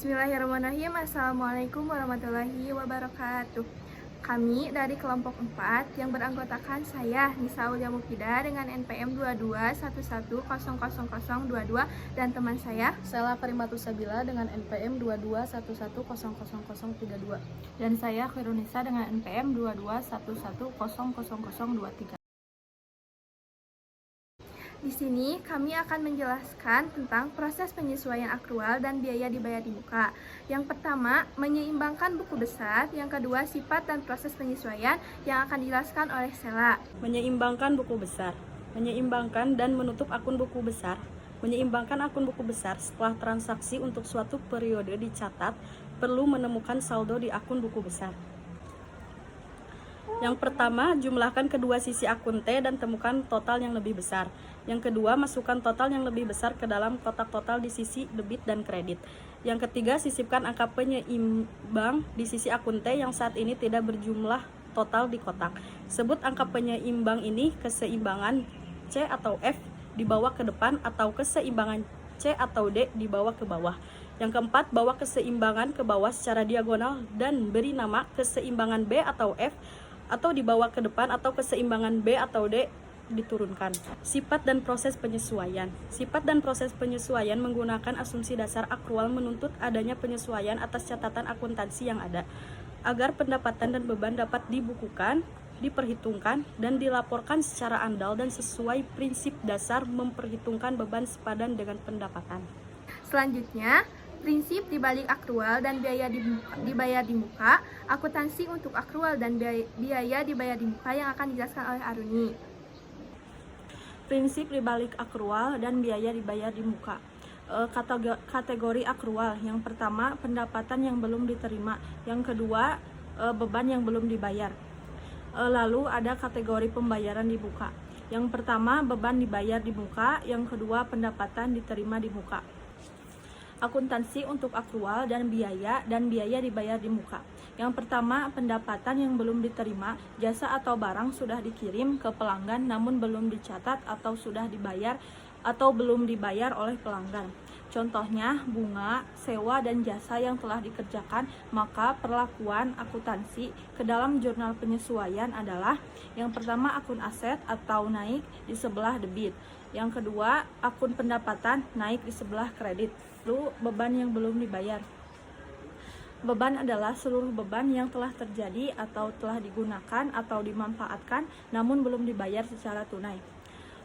Bismillahirrahmanirrahim. Assalamualaikum warahmatullahi wabarakatuh. Kami dari kelompok 4 yang beranggotakan saya Nisa Aulia Mufidah dengan NPM 2211000022 dan teman saya Sela Primatu-Sabila dengan NPM 2211000032 dan saya Khairunisa dengan NPM 2211000023. Di sini kami akan menjelaskan tentang proses penyesuaian akrual dan biaya dibayar di muka. Yang pertama, menyeimbangkan buku besar. Yang kedua, sifat dan proses penyesuaian yang akan dijelaskan oleh Sela. Menyeimbangkan buku besar. Menyeimbangkan dan menutup akun buku besar. Menyeimbangkan akun buku besar setelah transaksi untuk suatu periode dicatat, perlu menemukan saldo di akun buku besar. Yang pertama, jumlahkan kedua sisi akun T dan temukan total yang lebih besar. Yang kedua, masukkan total yang lebih besar ke dalam kotak total di sisi debit dan kredit. Yang ketiga, sisipkan angka penyeimbang di sisi akun T yang saat ini tidak berjumlah total di kotak. Sebut angka penyeimbang ini keseimbangan C atau F dibawa ke depan atau keseimbangan C atau D dibawa ke bawah. Yang keempat, bawa keseimbangan ke bawah secara diagonal dan beri nama keseimbangan B atau F, atau dibawa ke depan atau keseimbangan B atau D diturunkan. Sifat dan proses penyesuaian. Sifat dan proses penyesuaian menggunakan asumsi dasar akrual menuntut adanya penyesuaian atas catatan akuntansi yang ada, agar pendapatan dan beban dapat dibukukan, diperhitungkan, dan dilaporkan secara andal dan sesuai prinsip dasar memperhitungkan beban sepadan dengan pendapatan. Selanjutnya, prinsip dibalik akrual dan biaya dibayar di muka, akuntansi untuk akrual dan biaya dibayar di muka yang akan dijelaskan oleh Aruni. Prinsip dibalik akrual dan biaya dibayar di muka. Kategori akrual. Yang pertama, pendapatan yang belum diterima. Yang kedua, beban yang belum dibayar. Lalu ada kategori pembayaran di muka. Yang pertama, beban dibayar di muka. Yang kedua, pendapatan diterima di muka. Akuntansi untuk akrual dan biaya dibayar di muka. Yang pertama, pendapatan yang belum diterima, jasa atau barang sudah dikirim ke pelanggan namun belum dicatat atau sudah dibayar atau belum dibayar oleh pelanggan. Contohnya, bunga, sewa, dan jasa yang telah dikerjakan, maka perlakuan akuntansi ke dalam jurnal penyesuaian adalah: yang pertama, akun aset atau naik di sebelah debit. Yang kedua, akun pendapatan naik di sebelah kredit. Lalu, beban yang belum dibayar. Beban adalah seluruh beban yang telah terjadi atau telah digunakan atau dimanfaatkan namun belum dibayar secara tunai.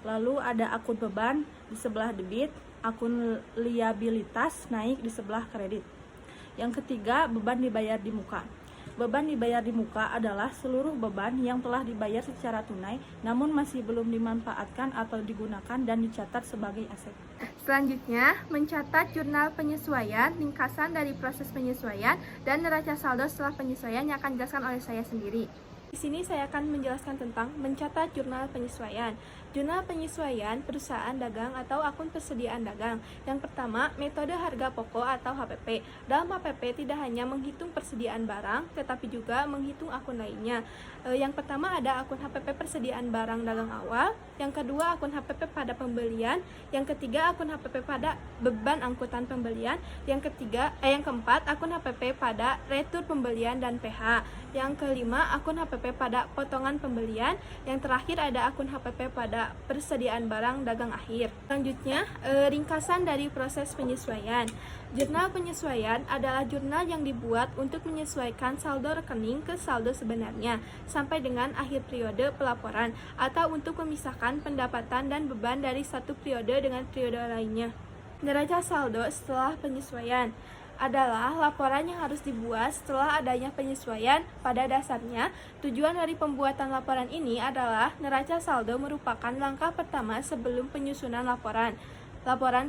Lalu ada akun beban di sebelah debit, akun liabilitas naik di sebelah kredit. Yang ketiga, beban dibayar di muka. Beban dibayar di muka adalah seluruh beban yang telah dibayar secara tunai namun masih belum dimanfaatkan atau digunakan dan dicatat sebagai aset. Selanjutnya, mencatat jurnal penyesuaian, ringkasan dari proses penyesuaian, dan neraca saldo setelah penyesuaian yang akan dijelaskan oleh saya sendiri. Di sini saya akan menjelaskan tentang mencatat jurnal penyesuaian. Jurnal penyesuaian perusahaan dagang atau akun persediaan dagang. Yang pertama, metode harga pokok atau HPP. Dalam HPP tidak hanya menghitung persediaan barang, tetapi juga menghitung akun lainnya. Yang pertama ada akun HPP persediaan barang dagang awal. Yang kedua, akun HPP pada pembelian. Yang ketiga, akun HPP pada beban angkutan pembelian. Yang keempat, akun HPP pada retur pembelian dan PH. Yang kelima, akun HPP pada potongan pembelian. Yang terakhir ada akun HPP pada persediaan barang dagang akhir. Selanjutnya, ringkasan dari proses penyesuaian. Jurnal penyesuaian adalah jurnal yang dibuat untuk menyesuaikan saldo rekening ke saldo sebenarnya sampai dengan akhir periode pelaporan, atau untuk memisahkan pendapatan dan beban dari satu periode dengan periode lainnya. Neraca saldo setelah penyesuaian adalah laporan yang harus dibuat setelah adanya penyesuaian. Pada dasarnya, tujuan dari pembuatan laporan ini adalah neraca saldo merupakan langkah pertama sebelum penyusunan laporan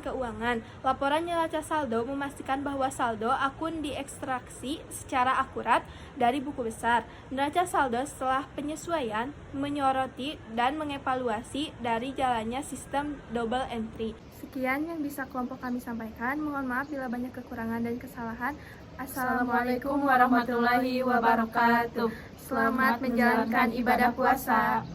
keuangan. Laporan neraca saldo memastikan bahwa saldo akun diekstraksi secara akurat dari buku besar. Neraca saldo setelah penyesuaian menyoroti dan mengevaluasi dari jalannya sistem double entry. Sekian yang bisa kelompok kami sampaikan. Mohon maaf bila banyak kekurangan dan kesalahan. Assalamualaikum warahmatullahi wabarakatuh. Selamat menjalankan ibadah puasa.